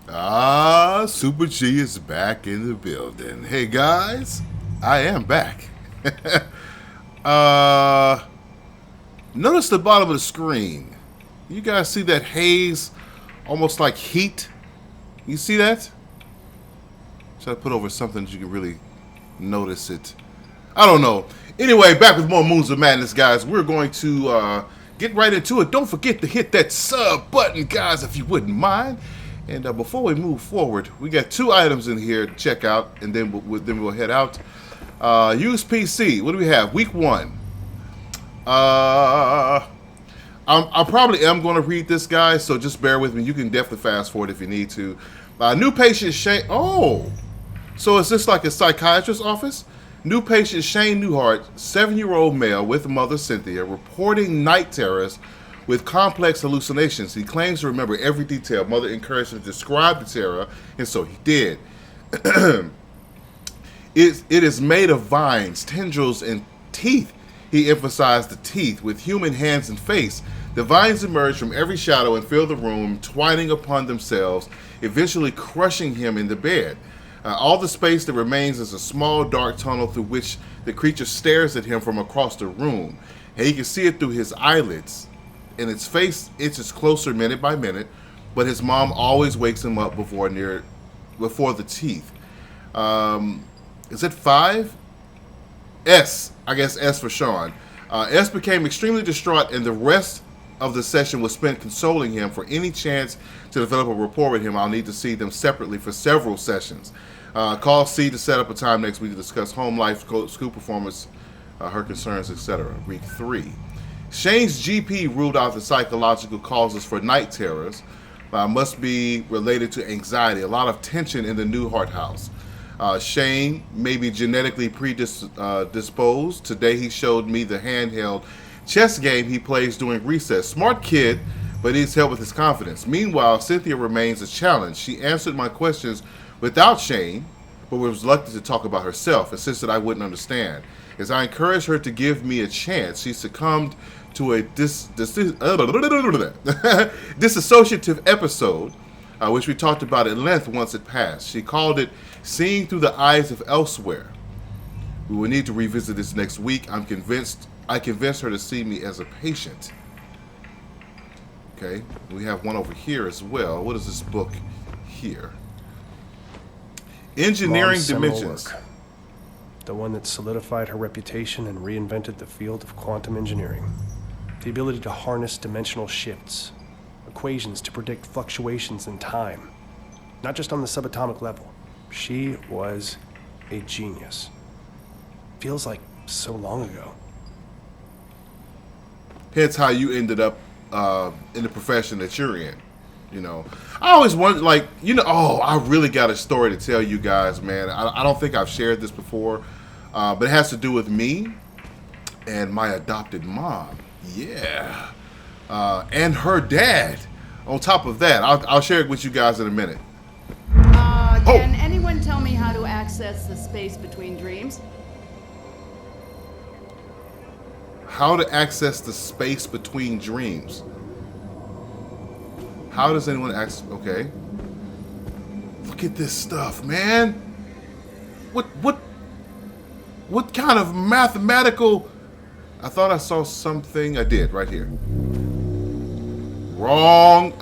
Super G is back in the building. Hey guys, I am back. uh, Notice the bottom of the screen. You guys see that haze, almost like heat? You see that? Should I put over something that you can really notice it? I don't know. Anyway, back with more Moons of Madness, guys. We're going to get right into it. Don't forget to hit that sub button, guys, if you wouldn't mind. And before we move forward, we got 2 items in here to check out, and then we'll head out. Use PC. What do we have? Week 1. I probably am going to read this, guys, so just bear with me. You can definitely fast forward if you need to. New patient Shane. Oh, so is this like a psychiatrist's office? New patient Shane Newehart, 7-year-old male with mother Cynthia, reporting night terrors with complex hallucinations. He claims to remember every detail. Mother encouraged him to describe the terror, and so he did. It is made of vines, tendrils, and teeth. He emphasized the teeth. With human hands and face, the vines emerge from every shadow and fill the room, twining upon themselves, eventually crushing him in the bed. All the space that remains is a small dark tunnel through which the creature stares at him from across the room. And he can see it through his eyelids. And its face inches closer minute by minute, but his mom always wakes him up before the teeth. Is it 5? S, I guess S for Sean. S became extremely distraught, and the rest of the session was spent consoling him. For any chance to develop a rapport with him, I'll need to see them separately for several sessions. Call C to set up a time next week to discuss home life, school performance, her concerns, etc. Week 3. Shane's GP ruled out the psychological causes for night terrors. Must be related to anxiety. A lot of tension in the Newehart house. Shane may be genetically predisposed. Today he showed me the handheld chess game he plays during recess. Smart kid, but needs help with his confidence. Meanwhile, Cynthia remains a challenge. She answered my questions without Shane, but was reluctant to talk about herself, insisted I wouldn't understand. As I encouraged her to give me a chance, she succumbed to a disassociative episode, which we talked about at length once it passed. She called it seeing through the eyes of elsewhere. We will need to revisit this next week. I convinced her to see me as a patient. Okay, we have one over here as well. What is this book here? Engineering Dimensions. Work. The one that solidified her reputation and reinvented the field of quantum engineering. The ability to harness dimensional shifts, equations to predict fluctuations in time, not just on the subatomic level. She was a genius. Feels like so long ago. Hence how you ended up in the profession that you're in. You know, I always wonder, like, I really got a story to tell you guys, man. I don't think I've shared this before, but it has to do with me and my adopted mom. Yeah. And her dad. On top of that, I'll share it with you guys in a minute. Can anyone tell me how to access the space between dreams? How to access the space between dreams. How does anyone access? Okay. Look at this stuff, man. What kind of mathematical? I thought I saw something. I did right here. Wrong.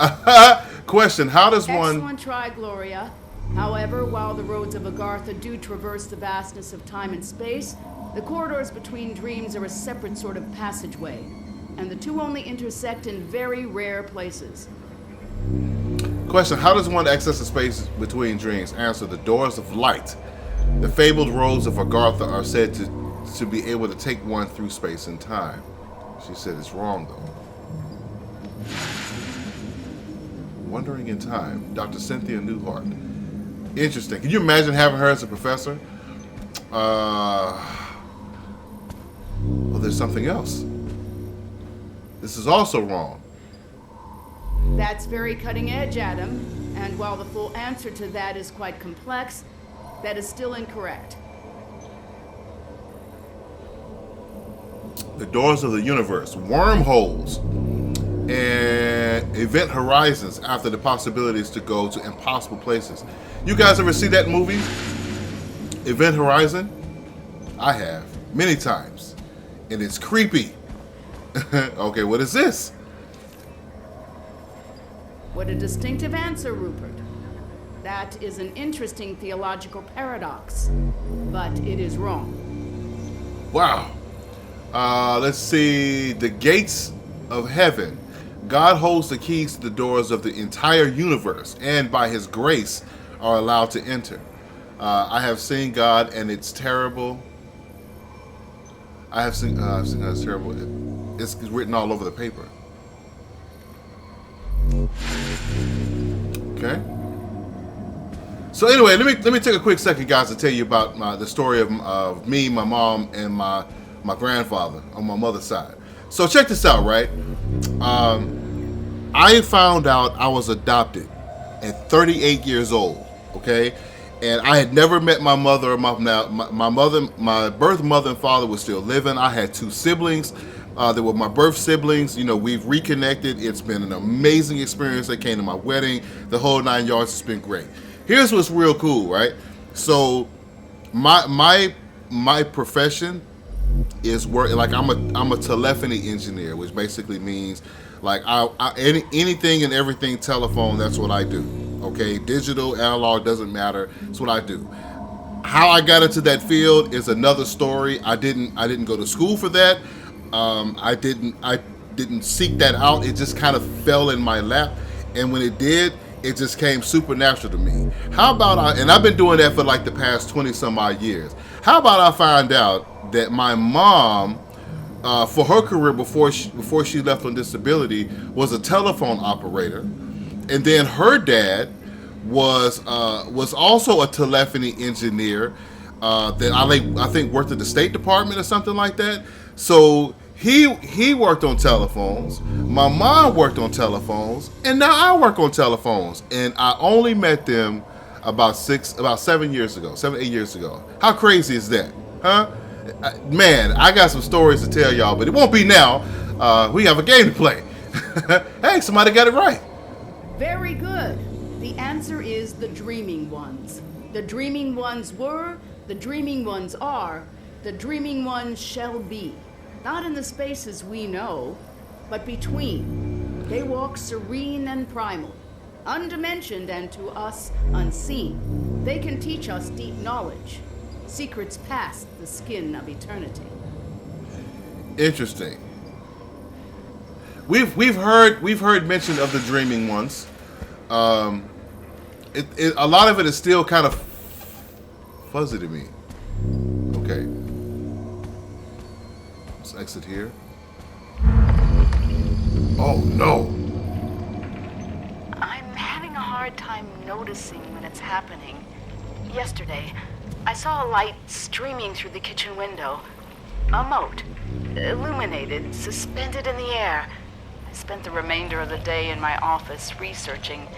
Question. How does one? Excellent try, Gloria. However, while the roads of Agartha do traverse the vastness of time and space, the corridors between dreams are a separate sort of passageway, and the two only intersect in very rare places. Question. How does one access the space between dreams? Answer. The doors of light. The fabled roads of Agartha are said to be able to take one through space and time. She said it's wrong, though. Wandering in Time. Dr. Cynthia Newehart. Interesting. Can you imagine having her as a professor? Well, there's something else. This is also wrong. That's very cutting edge, Adam. And while the full answer to that is quite complex, that is still incorrect. The doors of the universe. Wormholes. and event horizons after the possibilities to go to impossible places. You guys ever see that movie, Event Horizon? I have, many times, and it's creepy. Okay, what is this? What a distinctive answer, Rupert. That is an interesting theological paradox, but it is wrong. Wow. Let's see. The gates of heaven. God holds the keys to the doors of the entire universe, and by His grace are allowed to enter. I have seen God, and it's terrible. I've seen God, it's terrible. It's written all over the paper. Okay. So anyway, let me take a quick second, guys, to tell you about the story of me, my mom, and my grandfather on my mother's side. So check this out, right? I found out I was adopted at 38 years old. Okay, and I had never met my mother or my birth mother and father was still living. I had 2 siblings. They were my birth siblings. You know, we've reconnected. It's been an amazing experience. They came to my wedding. The whole 9 yards. It's been great. Here's what's real cool, right? So my profession is work. Like I'm a telephony engineer, which basically means like anything and everything telephone. That's what I do. Okay, digital, analog, doesn't matter. It's what I do. How I got into that field is another story. I didn't go to school for that. I didn't seek that out. It just kind of fell in my lap, and when it did, it just came supernatural to me. How about and I've been doing that for like the past 20 some odd years. How about I find out that my mom, for her career before she left on disability, was a telephone operator, and then her dad was also a telephony engineer that I think worked at the State Department or something like that. So he worked on telephones. My mom worked on telephones, and now I work on telephones. And I only met them about 7 years ago, 8 years ago. How crazy is that, huh? Man, I got some stories to tell y'all, but it won't be now. We have a game to play. Hey, somebody got it right. Very good. The answer is the Dreaming Ones. The Dreaming Ones were, the Dreaming Ones are, the Dreaming Ones shall be. Not in the spaces we know, but between. They walk serene and primal, undimensioned and to us unseen. They can teach us deep knowledge, secrets past the skin of eternity. Interesting. We've heard mention of the Dreaming Ones. A lot of it is still kind of fuzzy to me. Okay. Let's exit here. Oh no. I'm having a hard time noticing when it's happening. Yesterday, I saw a light streaming through the kitchen window. A mote, illuminated, suspended in the air. I spent the remainder of the day in my office researching.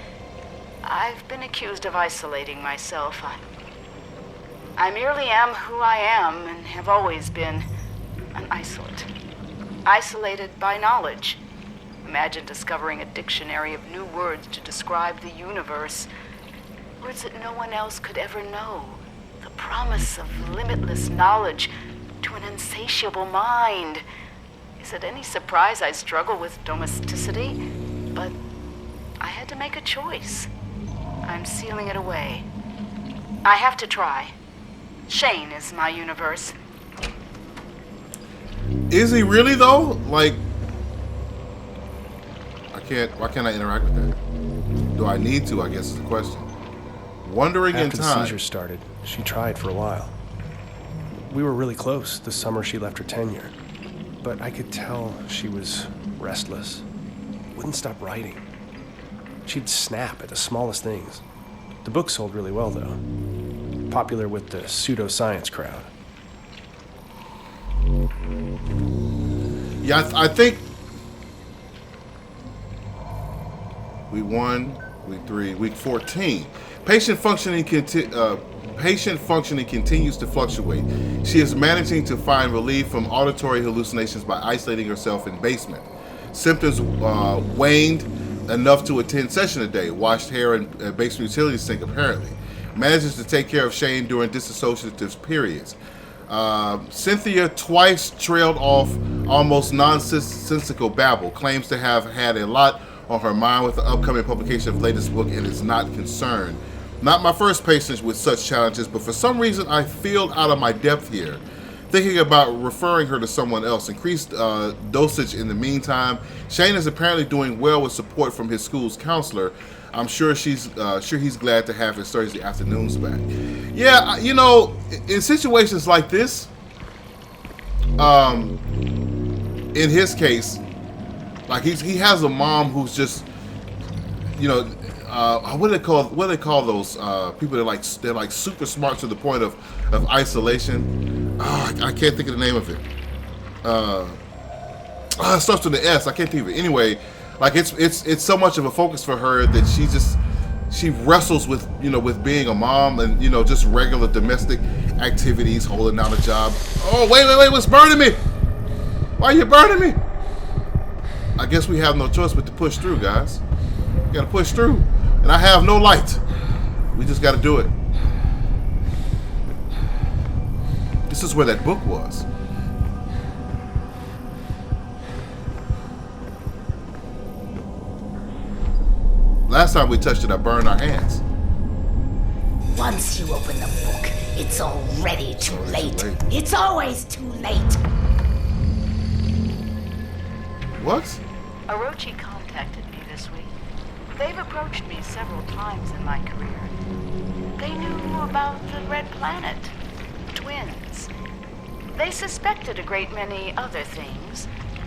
I've been accused of isolating myself. I merely am who I am and have always been, an isolate. Isolated by knowledge. Imagine discovering a dictionary of new words to describe the universe. Words that no one else could ever know. The promise of limitless knowledge to an insatiable mind. Is it any surprise I struggle with domesticity? But I had to make a choice. I'm sealing it away. I have to try. Shane is my universe. Is he really though? Like, why can't I interact with that? Do I need to, I guess is the question. Wandering in After the time. seizure started, she tried for a while. We were really close the summer she left her tenure. But I could tell she was restless. Wouldn't stop writing. She'd snap at the smallest things. The book sold really well, though. Popular with the pseudoscience crowd. Yeah, I think we won, week 3, week 14. Patient functioning continues to fluctuate. She is managing to find relief from auditory hallucinations by isolating herself in basement. Symptoms waned enough to attend session today. Washed hair and basement utility sink apparently. Manages to take care of Shane during disassociative periods. Cynthia twice trailed off almost nonsensical babble. Claims to have had a lot on her mind with the upcoming publication of latest book and is not concerned. Not my first patient with such challenges, but for some reason I feel out of my depth here. Thinking about referring her to someone else. Increased dosage in the meantime. Shane is apparently doing well with support from his school's counselor. I'm sure he's glad to have his Thursday afternoons back. Yeah, you know, in situations like this, in his case, like he has a mom who's just, you know, what do they call those people that they're like super smart to the point of isolation. I can't think of the name of it. It starts with an S. I can't think of it. Anyway, like it's so much of a focus for her that she wrestles with, you know, with being a mom and, you know, just regular domestic activities, holding down a job. Oh, wait, what's burning me? Why are you burning me? I guess we have no choice but to push through, guys. We gotta push through. And I have no light. We just gotta do it. This is where that book was. Last time we touched it, I burned our hands. Once you open the book, it's already too late. It's always too late. What? Orochi contacted me this week. They've approached me several times in my career. They knew about the Red Planet, twins. They suspected a great many other things,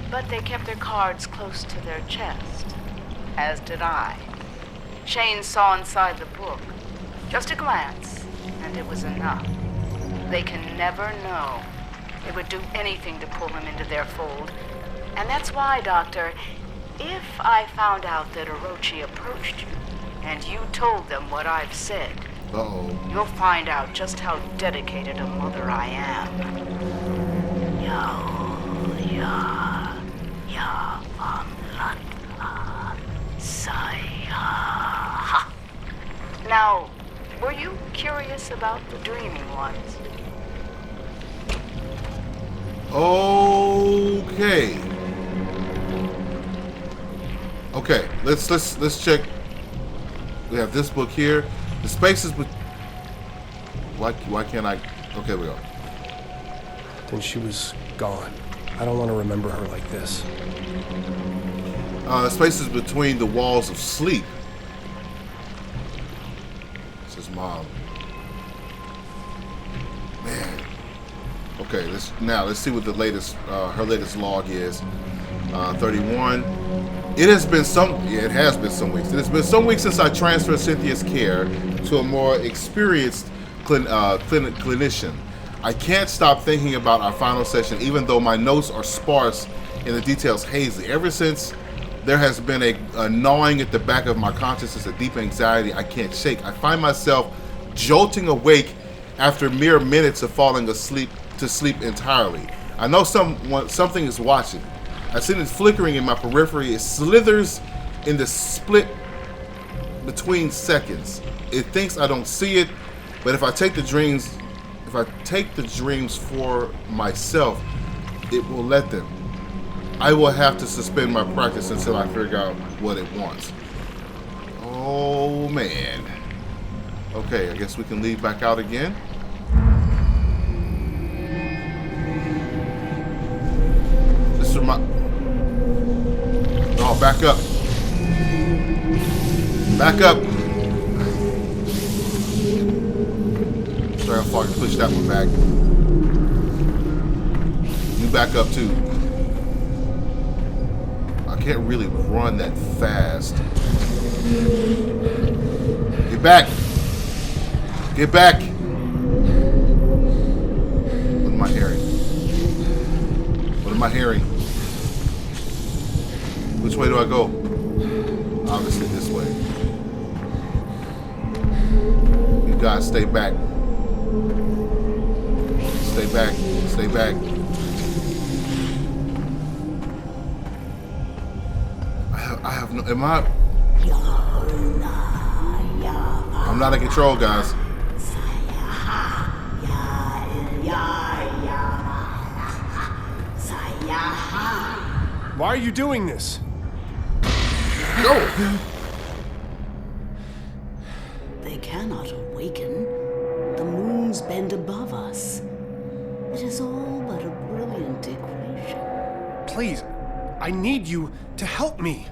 but they kept their cards close to their chest. As did I. Shane saw inside the book. Just a glance, and it was enough. They can never know. They would do anything to pull him into their fold. And that's why, Doctor, if I found out that Orochi approached you, and you told them what I've said, you'll find out just how dedicated a mother I am. Now, were you curious about the dreaming ones? Okay, let's check. We have this book here. The spaces with. Why can't I? Okay, we go. Then she was gone. I don't want to remember her like this. Spaces between the walls of sleep. This is Mom. Man. Okay, let's see what the latest her latest log is. 31. It has been some weeks. It has been some weeks since I transferred Cynthia's care to a more experienced clinician. I can't stop thinking about our final session, even though my notes are sparse and the details hazy. Ever since, there has been a gnawing at the back of my consciousness, a deep anxiety I can't shake. I find myself jolting awake after mere minutes of falling asleep to sleep entirely. I know something is watching. I've seen it flickering in my periphery. It slithers in the split between seconds. It thinks I don't see it, but if I take the dreams for myself, it will let them. I will have to suspend my practice until I figure out what it wants. Oh man. Okay, I guess we can leave back out again. This is my... Oh, back up. Back up. Sorry, how far I pushed that one back. You back up too. I can't really run that fast. Get back. Get back. What am I hearing? What am I hearing? Which way do I go? Obviously this way. You guys stay back. Stay back. Stay back. Am I? I'm not in control, guys. Why are you doing this? No. They cannot awaken. The moons bend above us. It is all but a brilliant equation. Please, I need you to help me.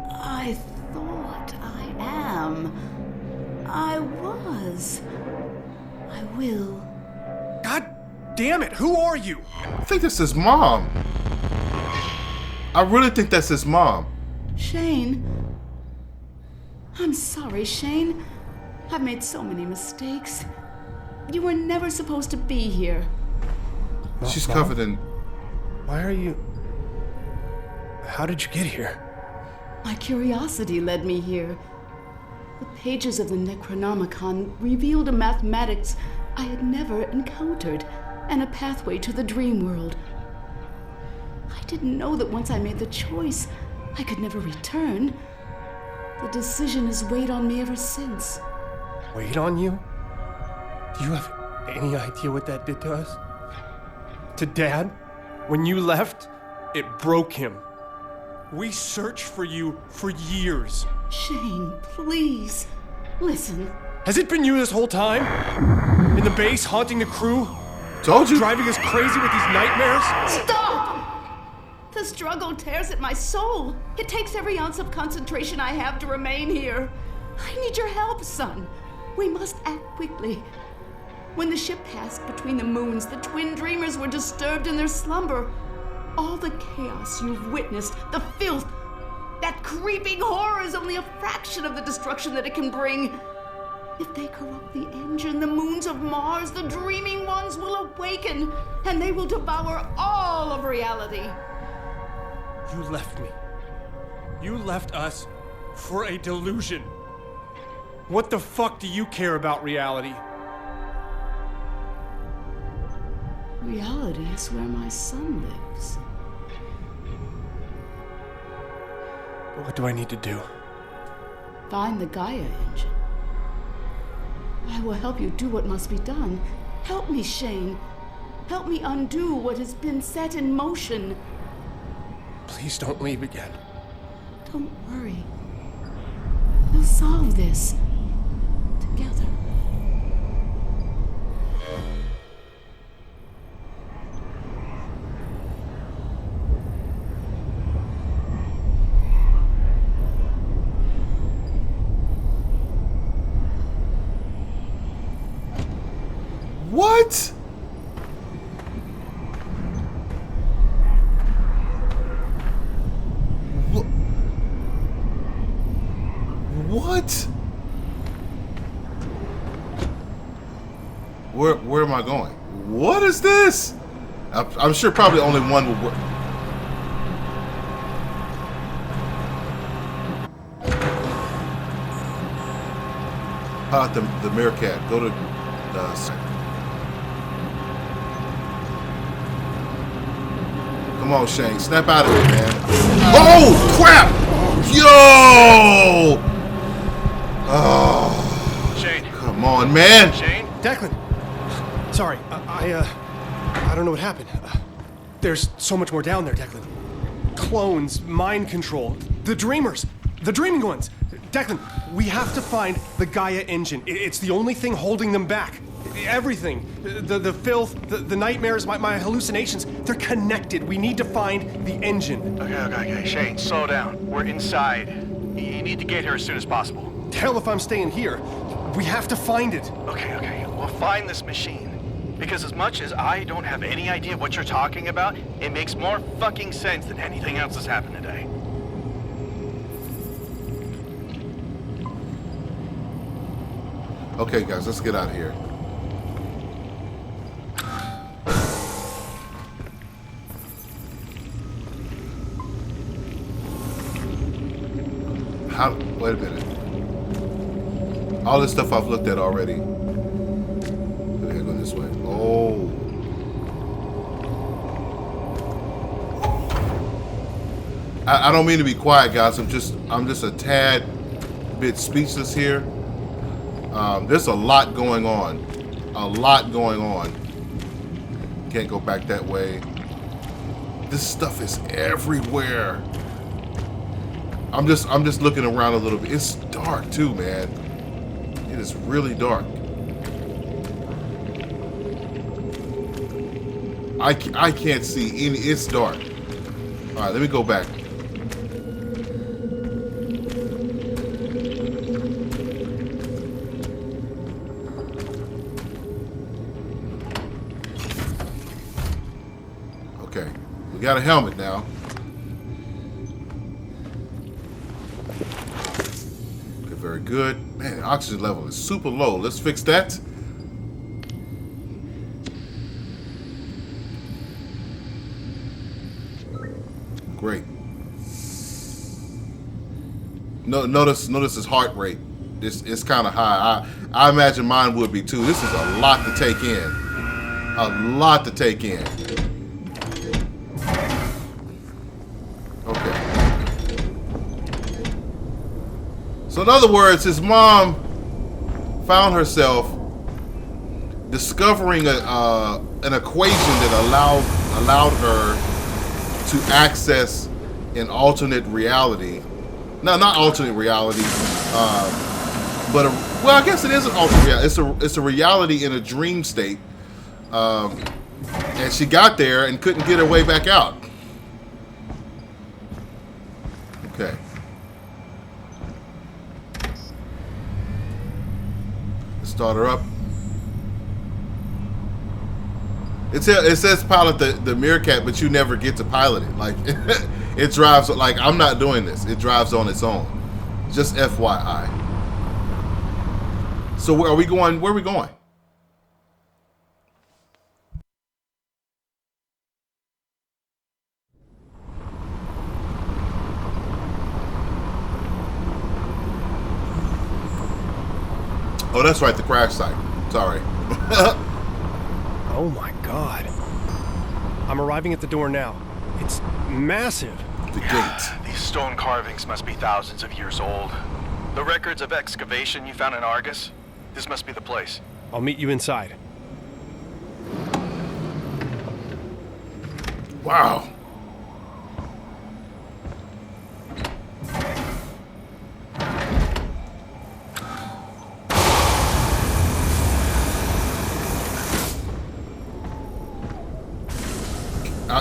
I thought I am. I was. I will. God damn it, who are you? I think that's his mom. I really think that's his mom. Shane. I'm sorry, Shane. I've made so many mistakes. You were never supposed to be here. She's Mom? covered in. Why are you... How did you get here? My curiosity led me here. The pages of the Necronomicon revealed a mathematics I had never encountered, and a pathway to the dream world. I didn't know that once I made the choice, I could never return. The decision has weighed on me ever since. Weighed on you? Do you have any idea what that did to us? To Dad? When you left, it broke him. We searched for you for years. Shane, please, listen. Has it been you this whole time? In the base, haunting the crew? Told you. Driving us crazy with these nightmares? Stop! The struggle tears at my soul. It takes every ounce of concentration I have to remain here. I need your help, son. We must act quickly. When the ship passed between the moons, the twin dreamers were disturbed in their slumber. All the chaos you've witnessed, the filth, that creeping horror is only a fraction of the destruction that it can bring. If they corrupt the engine, the moons of Mars, the dreaming ones will awaken, and they will devour all of reality. You left me. You left us for a delusion. What the fuck do you care about reality? Reality is where my son lives. What do I need to do? Find the Gaia engine. I will help you do what must be done. Help me, Shane. Help me undo what has been set in motion. Please don't leave again. Don't worry. We'll solve this. Together. What? What? Where am I going? What is this? I'm sure probably only one will work. How about the Meerkat? Go to come on, Shane. Snap out of it, man. Oh, crap! Yo! Oh. Shane. Come on, man. Shane? Declan! Sorry, I don't know what happened. There's so much more down there, Declan. Clones, mind control, the dreamers, the dreaming ones. Declan, we have to find the Gaia engine. It's the only thing holding them back. Everything. The filth, the nightmares, my hallucinations, they're connected. We need to find the engine. Okay. Shane, slow down. We're inside. You need to get here as soon as possible. Hell if I'm staying here. We have to find it. Okay. We'll find this machine. Because as much as I don't have any idea what you're talking about, it makes more fucking sense than anything else that's happened today. Okay, guys, let's get out of here. Wait a minute. All this stuff I've looked at already. Okay, go this way. Oh. I don't mean to be quiet, guys. I'm just a tad bit speechless here. There's a lot going on. A lot going on. Can't go back that way. This stuff is everywhere. I'm just looking around a little bit. It's dark too, man. It is really dark. I can't see any. It's dark. All right, let me go back. Okay, we got a helmet now. Okay, very good. Man, the oxygen level is super low. Let's fix that. Great. No, notice his heart rate. It's kind of high. I imagine mine would be too. This is a lot to take in. A lot to take in. Okay. So in other words, his mom found herself discovering an equation that allowed her to access an alternate reality. No, not alternate reality, but well, I guess it is an alternate reality. It's a reality in a dream state, and she got there and couldn't get her way back out. Okay. Let's start her up. It says pilot the Meerkat, but you never get to pilot it. Like, it drives, like, I'm not doing this. It drives on its own. Just FYI. So where are we going? Where are we going? Oh, that's right, the crash site. Sorry. Oh my God. I'm arriving at the door now. It's massive. The gate. These stone carvings must be thousands of years old. The records of excavation you found in Argus? This must be the place. I'll meet you inside. Wow.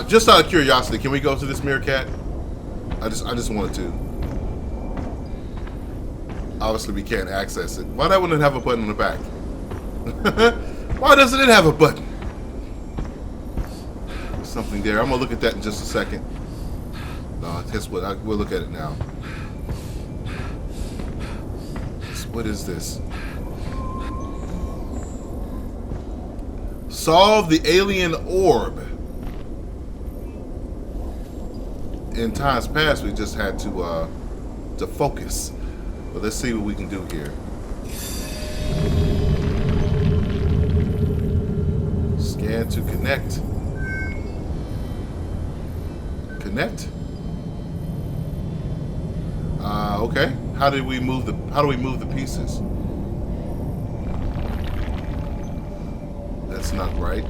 Just out of curiosity, can we go to this Meerkat? I just wanted to. Obviously, we can't access it. Why that wouldn't have a button on the back? Why doesn't it have a button? There's something there. I'm gonna look at that in just a second. No, guess what? We'll look at it now. What is this? Solve the alien orb. In times past, we just had to focus. But let's see what we can do here. Scan to connect. Connect. Okay. How do we move the pieces? That's not right.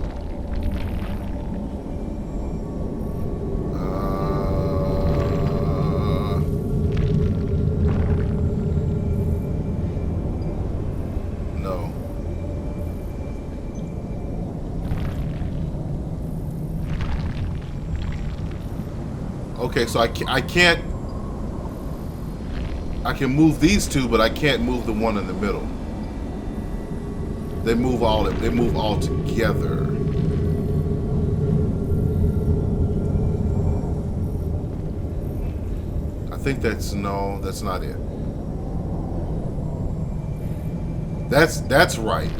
Okay, so I can't. I can move these two, but I can't move the one in the middle. They move all together. I think that's not it. That's right.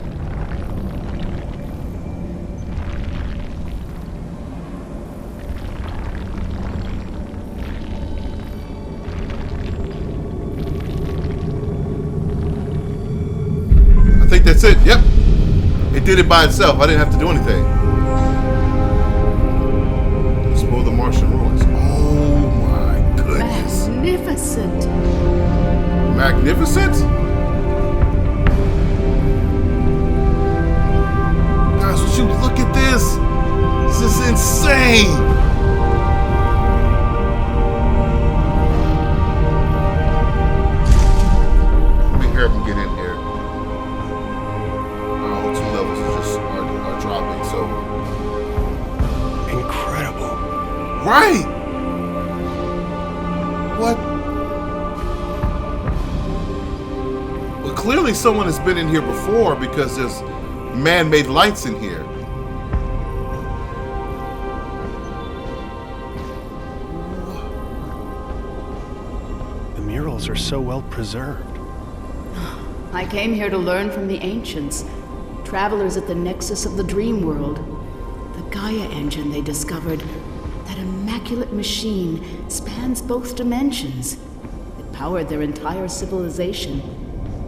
I think that's it. Yep. It did it by itself. I didn't have to do anything. Explore the Martian ruins. Oh my goodness. magnificent. Magnificent? Guys, would you look at this? This is insane. Let me hear them get in here. Oh, 2 levels are dropping, so. Incredible. Right! What? Well, clearly someone has been in here before because there's man-made lights in here. The murals are so well preserved. I came here to learn from the ancients, travelers at the nexus of the dream world. The Gaia engine they discovered, that immaculate machine, spans both dimensions. It powered their entire civilization,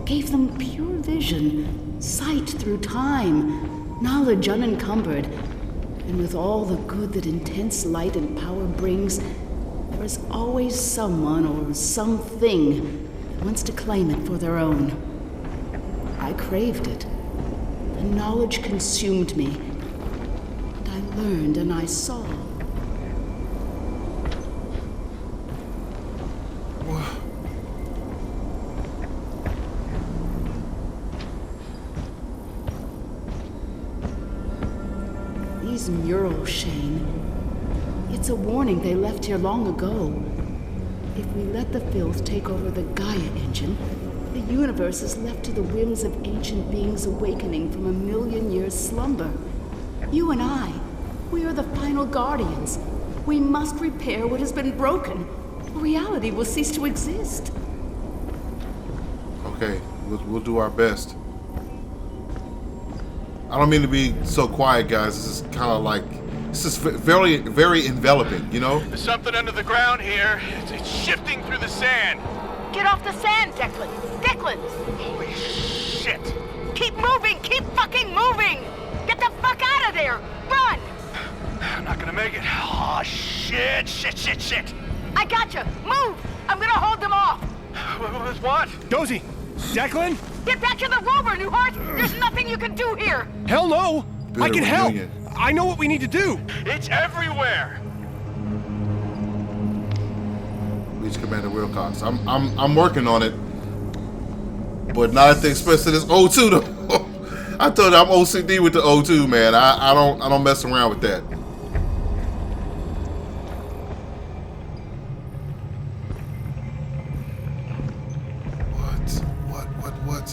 gave them pure vision, sight through time, knowledge unencumbered. And with all the good that intense light and power brings, there is always someone or something that wants to claim it for their own. I craved it. The knowledge consumed me. And I learned and I saw. These murals, Shane. It's a warning they left here long ago. If we let the filth take over the Gaia engine, the universe is left to the whims of ancient beings awakening from 1,000,000 years slumber. You and I, we are the final guardians. We must repair what has been broken, or reality will cease to exist. Okay, we'll do our best. I don't mean to be so quiet, guys. This is kind of like, this is very, very enveloping, you know? There's something under the ground here. It's shifting through the sand. Get off the sand, Declan! Declan! Holy shit! Keep moving! Keep fucking moving! Get the fuck out of there! Run! I'm not gonna make it. Oh, shit, shit, shit, shit! I gotcha! Move! I'm gonna hold them off! With what? Dozy! Declan? Get back to the rover, Newehart! There's nothing you can do here! Hell no! I can help! Reunion. I know what we need to do! It's everywhere! Reach Commander Wilcox. I'm working on it, but not at the expense of this O2 though. I told you I'm OCD with the O2, man. I don't mess around with that. What?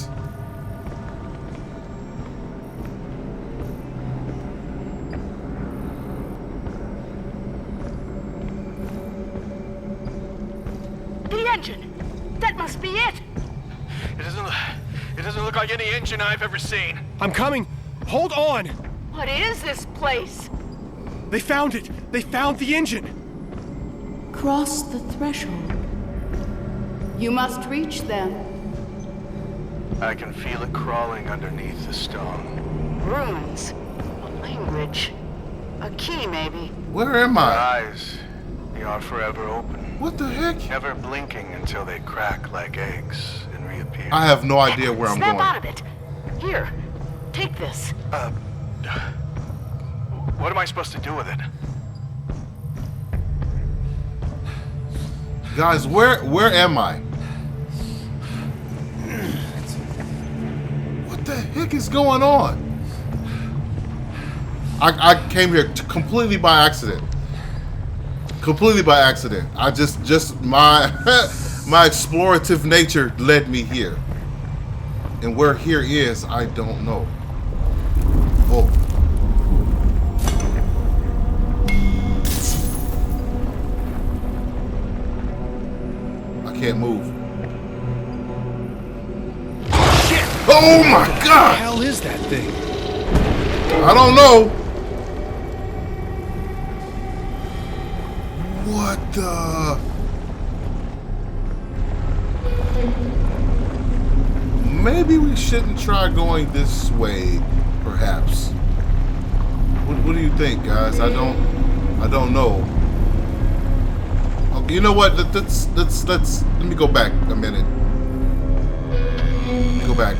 The engine! That must be it! It doesn't look like any engine I've ever seen. I'm coming! Hold on! What is this place? They found it! They found the engine! Cross the threshold. You must reach them. I can feel it crawling underneath the stone. Runes. A language. A key, maybe. Where am My I? eyes, they are forever open. What the heck? Never blinking until they crack like eggs and reappear. I have no idea where I'm Snap going. out of it. Here, take this. What am I supposed to do with it? Guys, where am I? What the heck is going on? I came here completely by accident. Completely by accident. I just my my explorative nature led me here. And where here is, I don't know. Oh. I can't move. Shit! Oh my What the God! hell is that thing? I don't know. What the? Maybe we shouldn't try going this way, perhaps. What do you think, guys? I don't know. Okay, you know what? Let's let me go back a minute. Let me go back.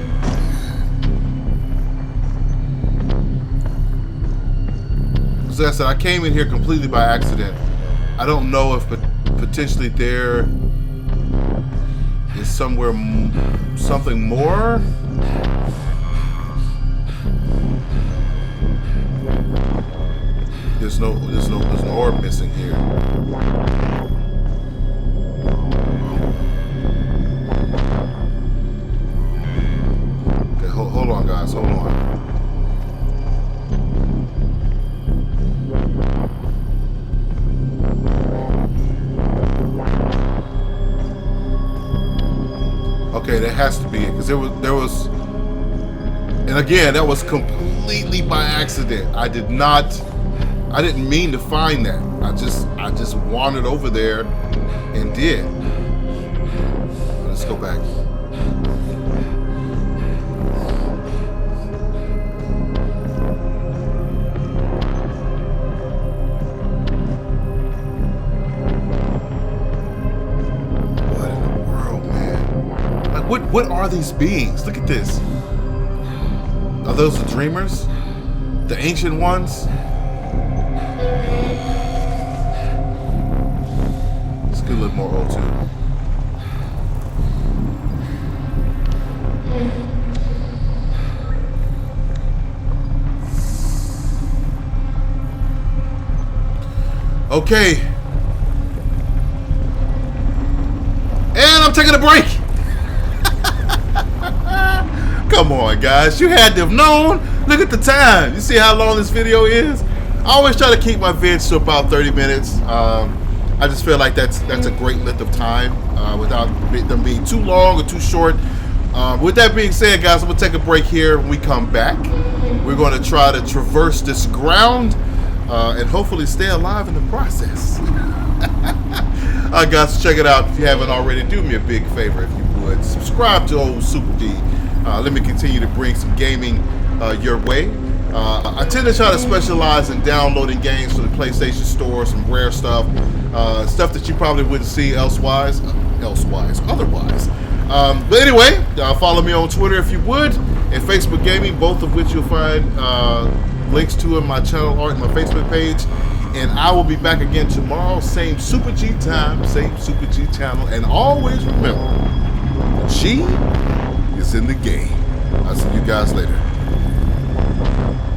As I said, I came in here completely by accident. I don't know if potentially there is somewhere something more. There's no orb missing here. Okay, hold on, guys. Hold on. Okay, that has to be it, because there was, and again, that was completely by accident. I didn't mean to find that. I just wandered over there and did. Let's go back. What are these beings? Look at this. Are those the dreamers? The ancient ones? Let's get a little more O2. Okay. And I'm taking a break. Come on, guys. You had to have known. Look at the time. You see how long this video is? I always try to keep my vids to about 30 minutes. I just feel like that's a great length of time without them being too long or too short. With that being said, guys, I'm going to take a break here. When we come back, we're going to try to traverse this ground and hopefully stay alive in the process. All right, guys, check it out. If you haven't already, do me a big favor if you would. Subscribe to old Super D. Let me continue to bring some gaming your way. I tend to try to specialize in downloading games from the PlayStation Store, some rare stuff, stuff that you probably wouldn't see otherwise. But anyway, follow me on Twitter if you would, and Facebook Gaming, both of which you'll find links to in my channel art and my Facebook page. And I will be back again tomorrow, same Super G time, same Super G channel, and always remember, G is in the game. I'll see you guys later.